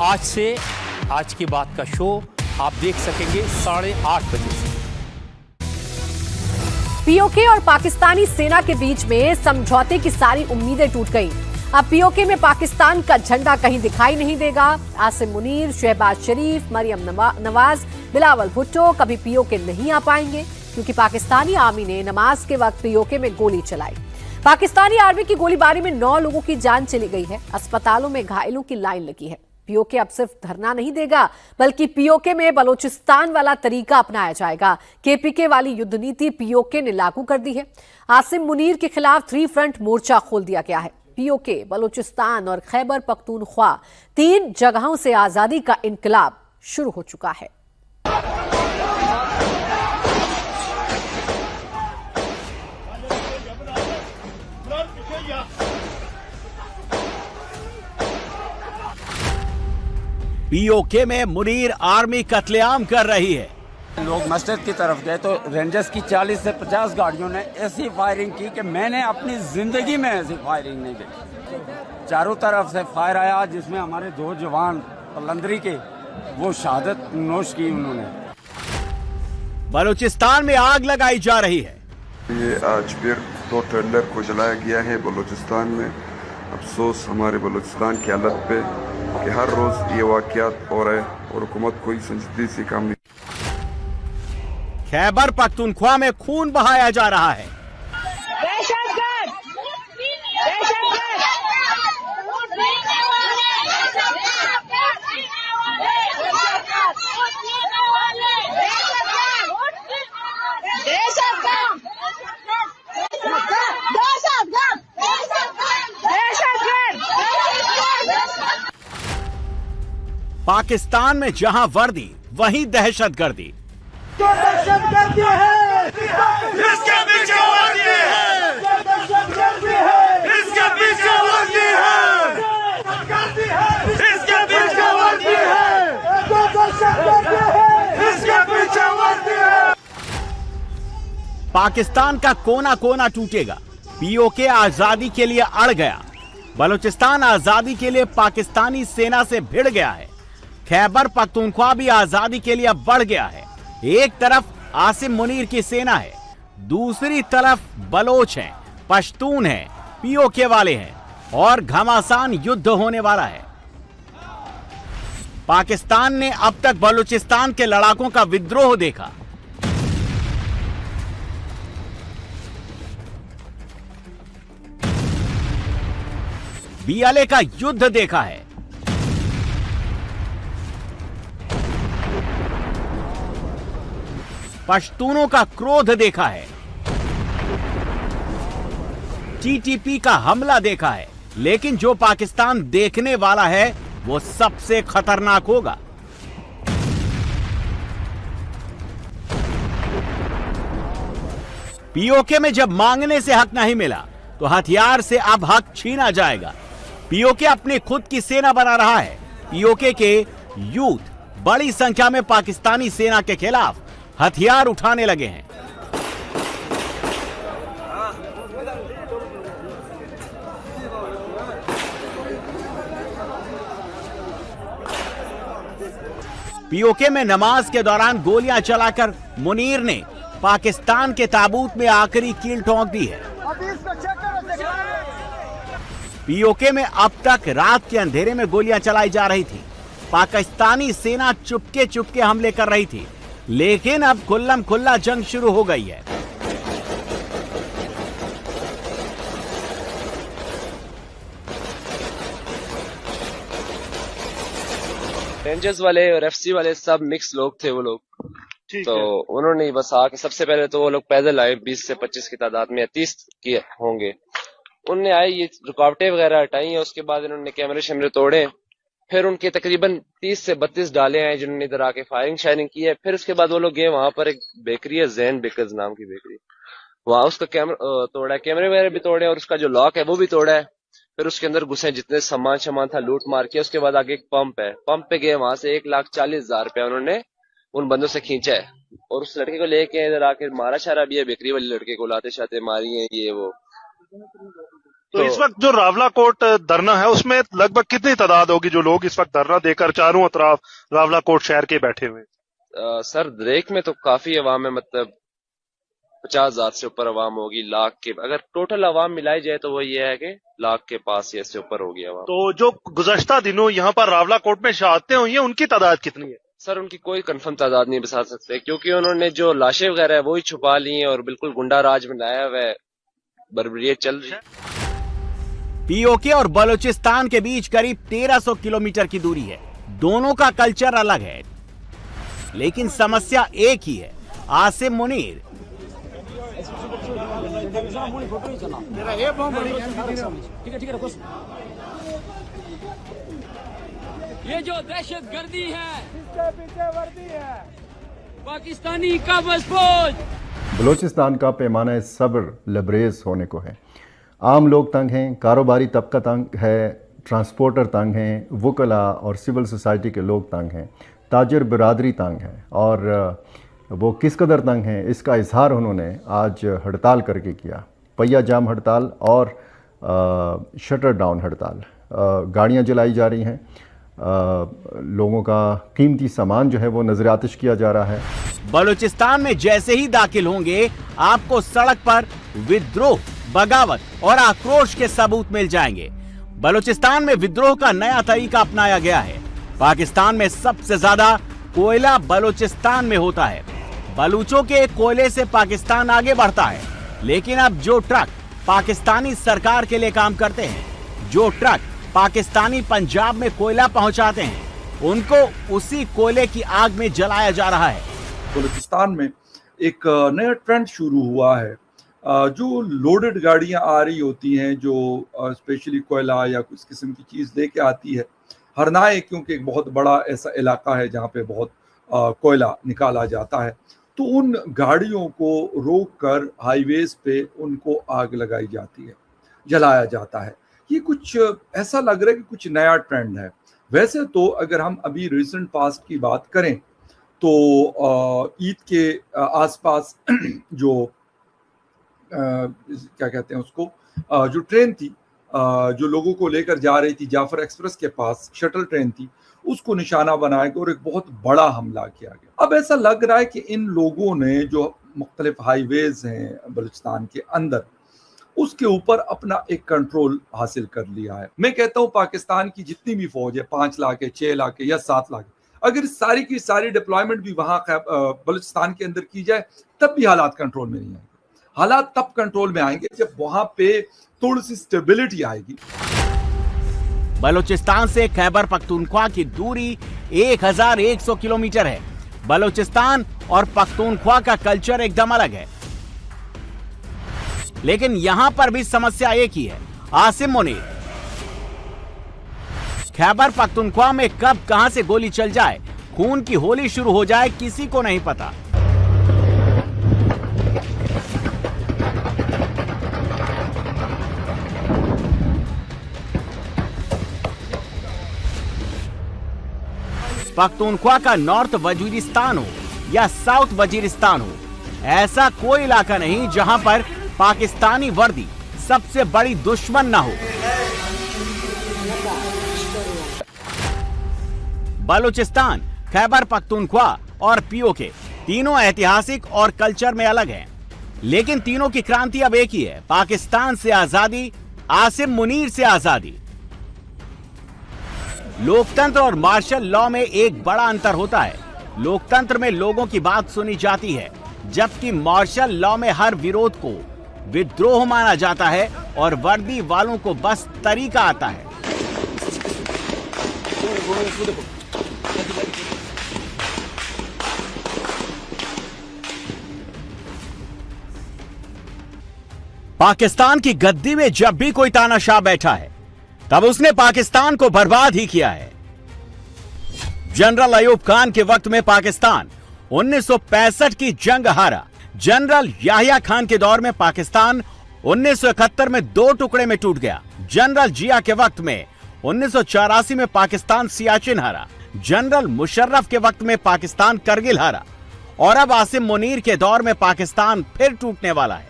आज से आज की बात का शो आप देख सकेंगे 8:30 बजे से। पीओके और पाकिस्तानी सेना के बीच में समझौते की सारी उम्मीदें टूट गईं। अब पीओके में पाकिस्तान का झंडा कहीं दिखाई नहीं देगा। आसिम मुनीर, शहबाज शरीफ, मरियम नवाज, बिलावल भुट्टो कभी पीओके नहीं आ पाएंगे क्योंकि पाकिस्तानी आर्मी ने नमाज के वक्त पीओके में गोली चलाई। पाकिस्तानी आर्मी की गोलीबारी में 9 लोगों की जान चली गई है। अस्पतालों में घायलों की लाइन लगी है। पीओके अब सिर्फ धरना नहीं देगा बल्कि पीओके में बलोचिस्तान वाला तरीका अपनाया जाएगा। केपीके वाली युद्ध नीति पीओके ने लागू कर दी है। आसिम मुनीर के खिलाफ 3 फ्रंट मोर्चा खोल दिया गया है। पीओके, बलोचिस्तान और खैबर पख्तूनख्वा 3 जगहों से आजादी का इनकलाब शुरू हो चुका है। पीओके में मुनीर आर्मी कत्लेआम कर रही है। लोग मस्जिद की तरफ गए तो रेंजर्स की 40 से 50 गाड़ियों ने ऐसी फायरिंग की कि मैंने अपनी जिंदगी में ऐसी फायरिंग नहीं देखी। चारों तरफ से फायर आया जिसमें हमारे 2 जवान पलंदरी के वो शहादत नोश की उन्होंने। बलूचिस्तान में आग लगाई जा रही है। ये आज फिर 2 टेंडर को जलाया गया है बलूचिस्तान में। अफसोस हमारे बलूचिस्तान की हालत पे कि हर रोज ये वाकयात हो रहे और हुकूमत कोई संजीदगी से काम नहीं। खैबर पख्तूनख्वा में खून बहाया जा रहा है। पाकिस्तान में जहां वर्दी वहीं दहशतगर्दी। जो दहशतगर्दी है इसके पीछे वर्दी है, जो दहशतगर्दी है इसके पीछे वर्दी है, इसके पीछे वर्दी है, जो दहशतगर्दी है इसके पीछे वर्दी है। पाकिस्तान का कोना कोना टूटेगा। पीओके आजादी के लिए अड़ गया। बलूचिस्तान आजादी के लिए पाकिस्तानी सेना से भिड़ गया है। खैबर पख्तूनख्वा भी आजादी के लिए बढ़ गया है। एक तरफ आसिम मुनीर की सेना है, दूसरी तरफ बलोच हैं, पश्तून हैं, पीओके वाले हैं और घमासान युद्ध होने वाला है। पाकिस्तान ने अब तक बलूचिस्तान के लड़ाकों का विद्रोह देखा। बीएलए का युद्ध देखा है। पश्तूनों का क्रोध देखा है। टीटीपी का हमला देखा है। लेकिन जो पाकिस्तान देखने वाला है वो सबसे खतरनाक होगा। पीओके में जब मांगने से हक नहीं मिला तो हथियार से अब हक छीना जाएगा। पीओके अपनी खुद की सेना बना रहा है। पीओके के यूथ बड़ी संख्या में पाकिस्तानी सेना के खिलाफ हथियार उठाने लगे हैं। पीओके में नमाज के दौरान गोलियां चलाकर मुनीर ने पाकिस्तान के ताबूत में आखिरी कील ठोंक दी है। पीओके में अब तक रात के अंधेरे में गोलियां चलाई जा रही थी। पाकिस्तानी सेना चुपके चुपके हमले कर रही थी, लेकिन अब खुल्लम खुल्ला जंग शुरू हो गई है। रेंजर्स वाले और एफसी वाले सब मिक्स लोग थे वो लोग। तो उन्होंने बस आके सबसे पहले तो वो लोग पैदल आए, 20 से 25 की तादाद में, 30 की होंगे। उनने आए, ये रुकावटें वगैरह हटाई है। उसके बाद इन्होंने कैमरे शैमरे तोड़े। फिर उनके तकरीबन 30 से 32 डाले हैं जिन्होंने इधर आके फायरिंग शायरिंग की है। फिर उसके बाद वो लोग गए, वहां पर एक बेकरी है, जैन बेकर्स नाम की बेकरी, वहां उसका तोड़ा है, कैमरे वगैरह भी तोड़े और उसका जो लॉक है वो भी तोड़ा है। फिर उसके अंदर घुसे, जितने सामान था लूट मार किया। उसके बाद आगे एक पंप है, पंप पे गए, वहां से 1,40,000 रुपया उन्होंने उन बंदों से खींचा है और उस लड़के को लेके इधर आके मारा शारा भी है। बेकरी वाले लड़के को लाते शाते मारी है ये वो। तो इस वक्त जो रावलाकोट धरना है उसमें लगभग कितनी तादाद होगी जो लोग इस वक्त धरना देकर चारों तरफ रावलाकोट शहर के बैठे हुए? सर देख में तो काफी अवाम है, मतलब 50,000 से ऊपर अवाम होगी, लाख के अगर टोटल अवाम मिलाई जाए तो वो ये है कि लाख के पास या इससे ऊपर होगी अवाम। तो जो गुज़श्ता दिनों यहाँ पर रावलाकोट में शहादतें हुई हैं उनकी तादाद कितनी है? सर उनकी कोई कंफर्म तादाद नहीं बता सकते, क्योंकि उन्होंने जो लाशें वगैरह है वो ही छुपा ली हैं और बिल्कुल गुंडा राज बनाया हुआ है, बर्बरियत चल रही है। पीओके और बलूचिस्तान के बीच करीब 1300 किलोमीटर की दूरी है। दोनों का कल्चर अलग है, लेकिन समस्या एक ही है। आसिम मुनीर ये जो दहशत गर्दी है इसके पीछे वर्दी है पाकिस्तानी काबज़ फौज। बलूचिस्तान का पैमाना सब्र लबरेज होने को है। आम लोग तंग हैं, कारोबारी तबका तंग है, ट्रांसपोर्टर तंग हैं, वकला और सिविल सोसाइटी के लोग तंग हैं, ताजर बिरादरी तंग है। और वो किस कदर तंग हैं इसका इजहार उन्होंने आज हड़ताल करके किया। पहिया जाम हड़ताल और शटर डाउन हड़ताल। गाड़ियाँ जलाई जा रही हैं, लोगों का कीमती सामान जो है वो नजर आतिश किया जा रहा है। बलूचिस्तान में जैसे ही दाखिल होंगे आपको सड़क पर विद्रोह, बगावत और आक्रोश के सबूत मिल जाएंगे। बलूचिस्तान में विद्रोह का नया तरीका अपनाया गया है। पाकिस्तान में सबसे ज्यादा कोयला बलूचिस्तान में होता है। बलूचों के कोयले से पाकिस्तान आगे बढ़ता है, लेकिन अब जो ट्रक पाकिस्तानी सरकार के लिए काम करते हैं, जो ट्रक पाकिस्तानी पंजाब में कोयला पहुंचाते हैं, उनको उसी कोयले की आग में जलाया जा रहा है। बलूचिस्तान में एक नया ट्रेंड शुरू हुआ है। जो लोडेड गाड़ियां आ रही होती हैं, जो स्पेशली कोयला या कुछ किस्म की चीज़ लेके आती है, हरनाए क्योंकि एक बहुत बड़ा ऐसा इलाका है जहाँ पे बहुत कोयला निकाला जाता है, तो उन गाड़ियों को रोक कर हाईवेज पे उनको आग लगाई जाती है, जलाया जाता है। ये कुछ ऐसा लग रहा है कि कुछ नया ट्रेंड है। वैसे तो अगर हम अभी रिसेंट पास्ट की बात करें तो ईद के आसपास जो क्या कहते हैं उसको, जो ट्रेन थी जो लोगों को लेकर जा रही थी जाफर एक्सप्रेस के पास, शटल ट्रेन थी, उसको निशाना बनाया गया और एक बहुत बड़ा हमला किया गया। अब ऐसा लग रहा है कि इन लोगों ने जो मुख्तलिफ हाईवेज हैं बलूचिस्तान के अंदर, उसके ऊपर अपना एक कंट्रोल हासिल कर लिया है। मैं कहता हूँ पाकिस्तान की जितनी भी फौज है, 5 लाख है, 6 लाख है या 7 लाख है, अगर सारी की सारी डिप्लॉयमेंट भी वहाँ बलूचिस्तान के अंदर की जाए तब भी हालात कंट्रोल में नहीं आएंगे। हालात तब कंट्रोल में आएंगे जब वहां पे थोड़ी सी स्टेबिलिटी आएगी। बलूचिस्तान से खैबर पख्तूनख्वा की दूरी 1100 किलोमीटर है। बलूचिस्तान और पख्तूनख्वा का कल्चर एकदम अलग है, लेकिन यहां पर भी समस्या एक ही है। आसिम मुनीर, खैबर पख्तूनख्वा में कब कहां से गोली चल जाए, खून की होली शुरू हो जाए, किसी को नहीं पता। पख्तूनख्वा का नॉर्थ वजीरिस्तान हो या साउथ वजीरिस्तान हो, ऐसा कोई इलाका नहीं जहां पर पाकिस्तानी वर्दी सबसे बड़ी दुश्मन ना हो। बलूचिस्तान, खैबर पख्तूनख्वा और पीओके तीनों ऐतिहासिक और कल्चर में अलग हैं, लेकिन तीनों की क्रांति अब एक ही है, पाकिस्तान से आजादी, आसिम मुनीर से आजादी। लोकतंत्र और मार्शल लॉ में एक बड़ा अंतर होता है। लोकतंत्र में लोगों की बात सुनी जाती है, जबकि मार्शल लॉ में हर विरोध को विद्रोह माना जाता है और वर्दी वालों को बस तरीका आता है। पाकिस्तान की गद्दी में जब भी कोई तानाशाह बैठा है, तब उसने पाकिस्तान को बर्बाद ही किया है। जनरल अयूब खान के वक्त में पाकिस्तान 1965 की जंग हारा। जनरल याहिया खान के दौर में पाकिस्तान 1971 में 2 टुकड़े में टूट गया। जनरल जिया के वक्त में 1984 में पाकिस्तान सियाचिन हारा। जनरल मुशर्रफ के वक्त में पाकिस्तान करगिल हारा, और अब आसिम मुनीर के दौर में पाकिस्तान फिर टूटने वाला है।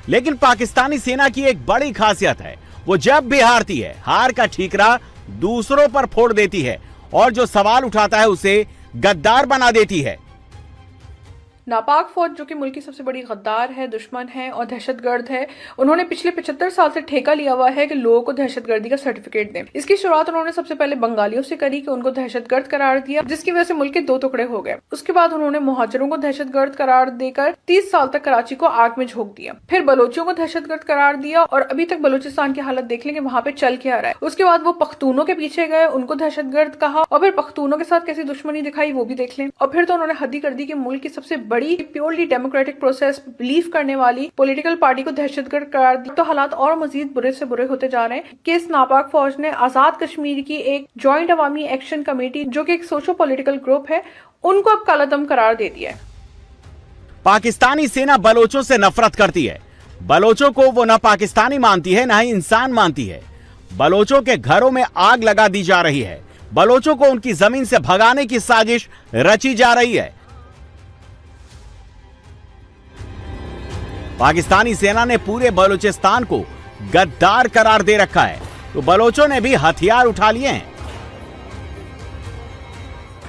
लेकिन पाकिस्तानी सेना की एक बड़ी खासियत है, वो जब भी हारती है हार का ठीकरा दूसरों पर फोड़ देती है और जो सवाल उठाता है उसे गद्दार बना देती है। नापाक फौज जो कि मुल्क की सबसे बड़ी गद्दार है, दुश्मन है और दहशतगर्द है, उन्होंने पिछले 75 साल से ठेका लिया हुआ है कि लोगों को दहशतगर्दी का सर्टिफिकेट दें। इसकी शुरुआत उन्होंने सबसे पहले बंगालियों से करी कि उनको दहशतगर्द करार दिया, जिसकी वजह से मुल्क के 2 टुकड़े हो गए। उसके बाद उन्होंने मुहाजिरों को दहशतगर्द करार देकर 30 साल तक कराची को आग में झोंक दिया। फिर बलोचियों को दहशतगर्द करार दिया और अभी तक बलूचिस्तान की हालत देख लेंगे वहां पे चल क्या रहा है। उसके बाद वो पख्तूनों के पीछे गए, उनको दहशतगर्द कहा और फिर पख्तूनों के साथ कैसी दुश्मनी दिखाई वो भी देख लें। और फिर तो उन्होंने हद ही कर दी कि मुल्क की सबसे बड़ी प्योरली डेमोक्रेटिक प्रोसेस बिलीव करने वाली पॉलिटिकल पार्टी को दहशतगर्द करार दिया। तो हालात और मजीद बुरे से बुरे होते जा रहे हैं कि इस नापाक फौज ने आजाद कश्मीर की एक जॉइंट अवामी एक्शन कमेटी जो कि एक सोशो पॉलिटिकल ग्रुप है, उनको अब कालादम करार दे दिया है। पाकिस्तानी सेना बलोचों से नफरत करती है। बलोचों को वो न पाकिस्तानी मानती है, न ही इंसान मानती है। बलोचों के घरों में आग लगा दी जा रही है। बलोचों को उनकी जमीन से भगाने की साजिश रची जा रही है। पाकिस्तानी सेना ने पूरे बलूचिस्तान को गद्दार करार दे रखा है, तो बलोचों ने भी हथियार उठा लिए हैं।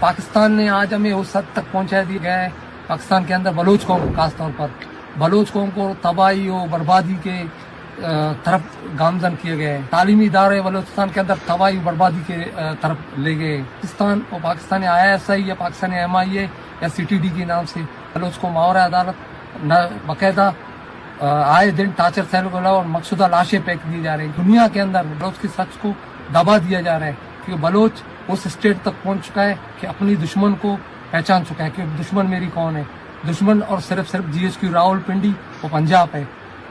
पाकिस्तान ने आज हमें उस हद तक पहुंचा दिया गया है, पाकिस्तान के अंदर बलोच कौम खासतौर पर बलोच कौम को तबाही और बर्बादी के तरफ गामजन किए गए। तालीमी इदारे बलूचिस्तान के अंदर तबाही बर्बादी के तरफ ले गए। पाकिस्तान और पाकिस्तानी ISI या पाकिस्तानी MIA या CTD के नाम से बलोच को मावर अदालत बाकायदा आए दिन टार्चर सेल को और मकसूदा लाशें फेंक दी जा रही। दुनिया के अंदर बलोच की सच को दबा दिया जा रहा है क्योंकि बलोच उस स्टेट तक पहुंच चुका है कि अपनी दुश्मन को पहचान चुका है कि दुश्मन मेरी कौन है। दुश्मन और सिर्फ GHQ रावलपिंडी और पंजाब है।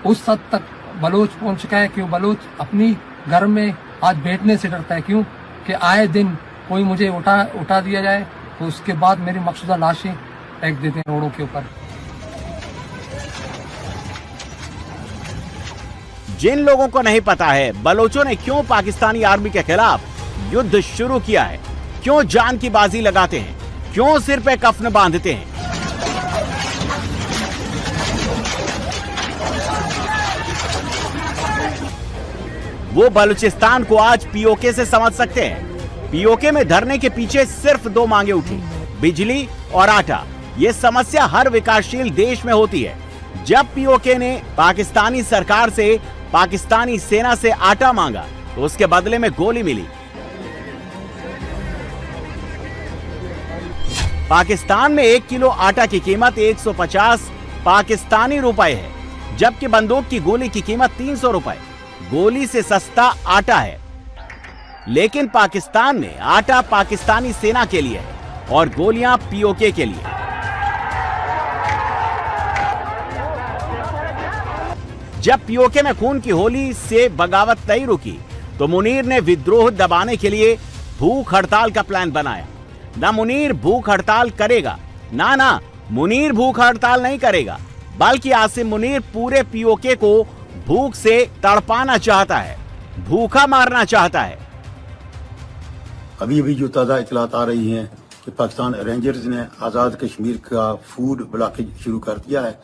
उस हद तक बलोच पहुंच चुका है कि बलोच अपनी घर में आज बैठने से डरता है। क्यों कि आए दिन कोई मुझे उठा दिया जाए तो उसके बाद मेरी मकसूदा लाशें फेंक देते हैं रोडों के ऊपर। जिन लोगों को नहीं पता है बलोचों ने क्यों पाकिस्तानी आर्मी के खिलाफ युद्ध शुरू किया है, क्यों जान की बाजी लगाते हैं, क्यों सिर पे कफन बांधते हैं, वो बलूचिस्तान को आज POK से समझ सकते हैं। POK में धरने के पीछे सिर्फ 2 मांगे उठी, बिजली और आटा। ये समस्या हर विकासशील देश में होती है। जब POK ने पाकिस्तानी सरकार से पाकिस्तानी सेना से आटा मांगा तो उसके बदले में गोली मिली। पाकिस्तान में 1 किलो आटा की कीमत 150 पाकिस्तानी रुपए है, जबकि बंदूक की गोली की कीमत 300 रुपए। गोली से सस्ता आटा है। लेकिन पाकिस्तान में आटा पाकिस्तानी सेना के लिए है और गोलियां POK के लिए। जब POK में खून की होली से बगावत नहीं रुकी तो मुनीर ने विद्रोह दबाने के लिए भूख हड़ताल का प्लान बनाया। ना मुनीर भूख हड़ताल करेगा, ना मुनीर भूख हड़ताल नहीं करेगा, बल्कि आसिम मुनीर पूरे POK को भूख से तड़पाना चाहता है, भूखा मारना चाहता है। अभी जो ताज़ा इतलात आ रही हैं कि पाकिस्तान रेंजर्स ने आज़ाद कश्मीर का फूड ब्लॉकेज शुरू कर दिया है।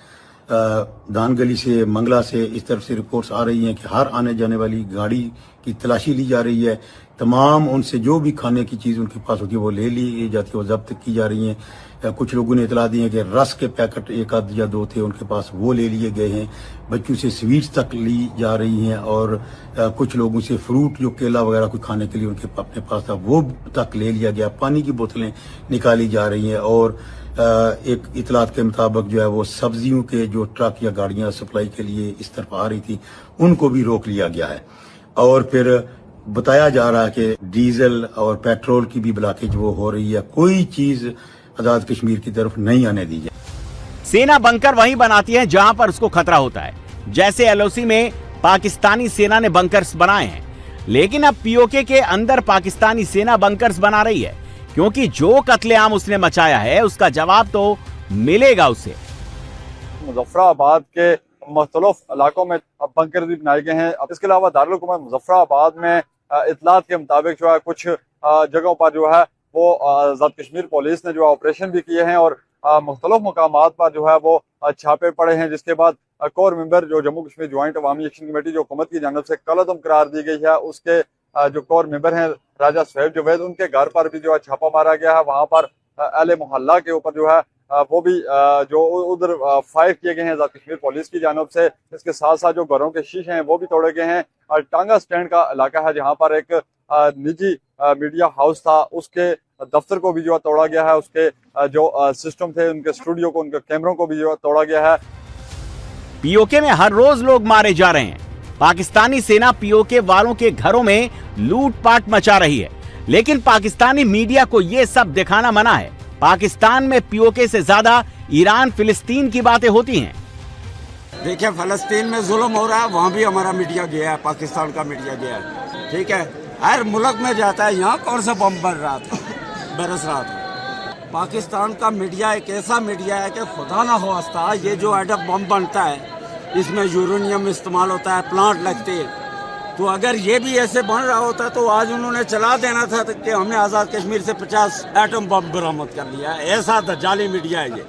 दानगली से, मंगला से इस तरफ से रिपोर्ट्स आ रही हैं कि हर आने जाने वाली गाड़ी की तलाशी ली जा रही है। तमाम उनसे जो भी खाने की चीज़ उनके पास होती है वो ले ली जाती है, वो जब्त की जा रही हैं। कुछ लोगों ने इतला दी है कि रस के पैकेट 1 आध या 2 थे उनके पास, वो ले लिए गए हैं। बच्चों से स्वीट्स तक ली जा रही हैं और कुछ लोगों से फ्रूट जो केला वगैरह कोई खाने के लिए उनके अपने पास था वो तक ले लिया गया। पानी की बोतलें निकाली जा रही हैं और एक इतलात के मुताबिक जो है वो सब्जियों के जो ट्रक या गाड़ियां सप्लाई के लिए इस तरफ आ रही थी उनको भी रोक लिया गया है। और फिर बताया जा रहा है कि डीजल और पेट्रोल की भी ब्लॉकेज वो हो रही है। कोई चीज आजाद कश्मीर की तरफ नहीं आने दी जाए। सेना बंकर वहीं बनाती है जहां पर उसको खतरा होता है। जैसे LOC में पाकिस्तानी सेना ने बंकर्स बनाए हैं, लेकिन अब POK के अंदर पाकिस्तानी सेना बंकर्स बना रही है, क्योंकि जो कत्लेआम उसने मचाया है उसका जवाब तो मिलेगा उसे। मुजफ्फराबाद के मुख्तलिफ इलाकों में अब बंकर भी बनाए गए हैं। अब इसके अलावा दारुल हुकूमत मुजफ्फराबाद में इतलात के मुताबिक जो है कुछ जगहों पर जो है वो आज़ाद कश्मीर पुलिस ने जो ऑपरेशन भी किए हैं और मुख्तलिफ मुकामात पर जो है वो छापे पड़े हैं, जिसके बाद कोर मेंबर जो जम्मू कश्मीर ज्वाइंट अवामी एक्शन कमेटी जो हुकूमत की जानिब से कलअदम करार दी गई है, उसके जो कोर मेंबर हैं राजा सुहेब जवेद, उनके घर पर भी जो है छापा मारा गया है। वहां पर अहले मोहल्ला के ऊपर जो है वो भी जो उधर फायर किए गए हैं आज़ाद कश्मीर पुलिस की जानिब से। इसके साथ साथ जो घरों के शीशे हैं वो भी तोड़े गए हैं। और टांगा स्टैंड का इलाका है जहाँ पर एक निजी मीडिया हाउस था, उसके दफ्तर को भी जो है तोड़ा गया है। उसके जो सिस्टम थे, उनके स्टूडियो को, उनके कैमरों को भी जो है तोड़ा गया है। पीओके में हर रोज लोग मारे जा रहे हैं। पाकिस्तानी सेना पीओके वालों के घरों में लूटपाट मचा रही है, लेकिन पाकिस्तानी मीडिया को यह सब दिखाना मना है। पाकिस्तान में पीओके से ज्यादा ईरान फिलिस्तीन की बातें होती हैं। देखिए, फलस्तीन में जुल्म हो रहा है, वहाँ भी हमारा मीडिया गया है, पाकिस्तान का मीडिया गया है। ठीक है, हर मुल्क में जाता है। यहाँ कौन सा बम बरस रहा था। पाकिस्तान का मीडिया एक ऐसा मीडिया है कि खुदा ना खास्ता ये जो एटम बम बनता है, इसमें यूरेनियम इस्तेमाल होता है, प्लांट लगते हैं। तो अगर ये भी ऐसे बन रहा होता तो आज उन्होंने चला देना था कि हमने आज़ाद कश्मीर से 50 एटम बम बरामद कर लिया। ऐसा दज्जाली मीडिया है ये।